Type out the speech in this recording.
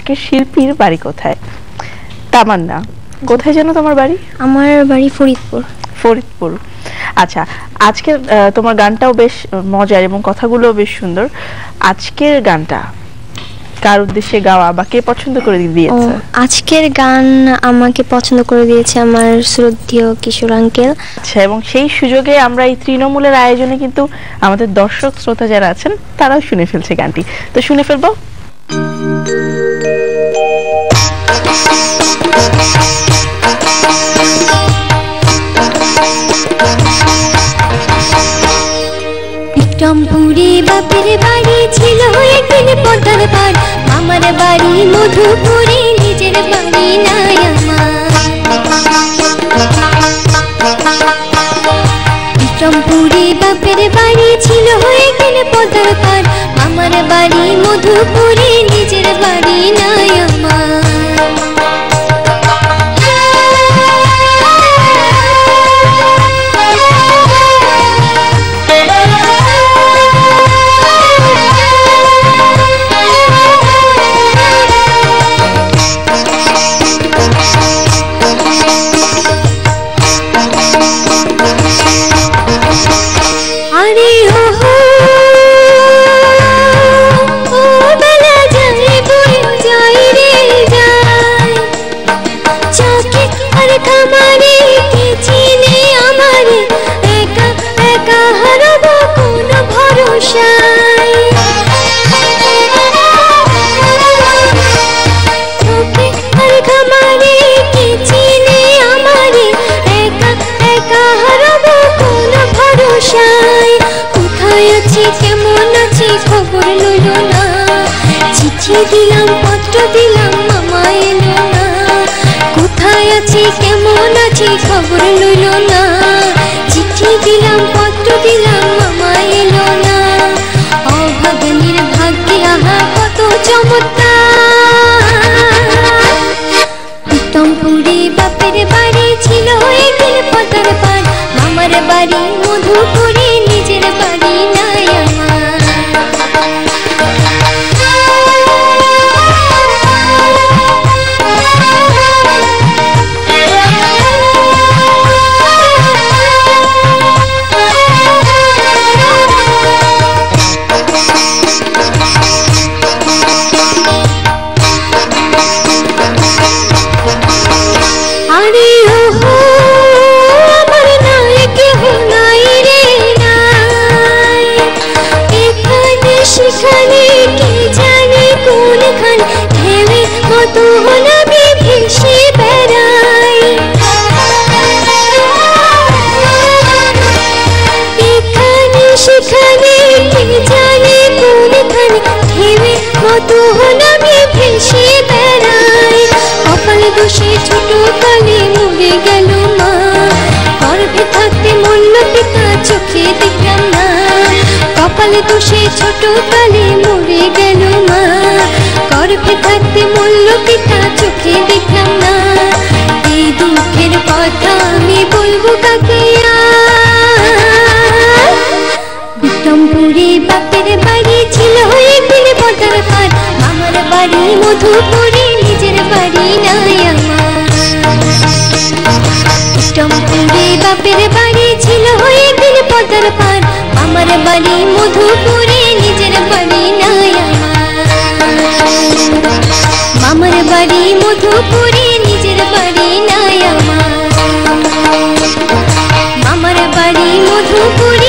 আজকের শিল্পীর বাড়ি কোথায়। তামান্না, কোথায় যেন তোমার বাড়ি? আমার বাড়ি ফরিদপুর। ফরিদপুর। আচ্ছা, আজকের তোমার গানটাও বেশ মজার এবং কথাগুলো বেশ সুন্দর। আজকের গানটা কার উদ্দেশ্যে গাওয়া বা কে পছন্দ করে দিয়েছে? আজকের গান আমাকে পছন্দ করে দিয়েছে আমার শ্রদ্ধেয় কিশোর আঙ্কেল। আচ্ছা, এবং সেই সুযোগে আমরা এই তৃণমূলের আয়োজনে কিন্তু আমাদের দর্শক শ্রোতা যারা আছেন তারাও শুনে ফেলছে গানটি, তো শুনে ফেলবো। বিক্রমপুরে বাপের বাড়ি ছিল একদিন পদ্মার পার, আমার বাড়ি মধুপুরে নিজের বাড়ি নাই আমার। বিক্রমপুরে বাপের বাড়ি ছিল একদিন পদ্মার পার, আমার বাড়ি মধুপুরে নিজের বাড়ি নাই আমার। দিলাম পত্র দিলাম মামা এলো না, কোথায় আছি কেমন আছি খবর লইল না। চিঠি দিলাম পত্র দিলাম মামা এলো না, অভাগনীর ভাগ্যে আহা কত চমৎকার। উত্তমপুরে বাপের বাড়ি ছিল একদিন পদ্মার পার, আমার বাড়ি মধুপুরে নিজের বাড়ি নাই আমার। ছোট কালে মরে গেল মা, গর্ভে থাকতে মরল পিতা চোখে দেখলাম না। কপালে দোষে ছোট কালে মরে গেল মা, গর্ভে থাকতে মরল পিতা চোখে দেখলাম না। এই দুঃখের কথা আমি বলবো কাকে আর। বিক্রমপুরে বাপের বাড়ি ছিল একদিন পদ্মার পার, আমার বাড়ি মধুপুরে নিজের বাড়ি নাই আমার। বিক্রমপুরে বাপের বাড়ি ছিল একদিন পদ্মার পার, আমার বাড়ি মধুপুরে নিজের বাড়ি নাই আমার। মামার বাড়ি মধুপুরে নিজের বাড়ি নাই আমার। মামার বাড়ি মধুপুরে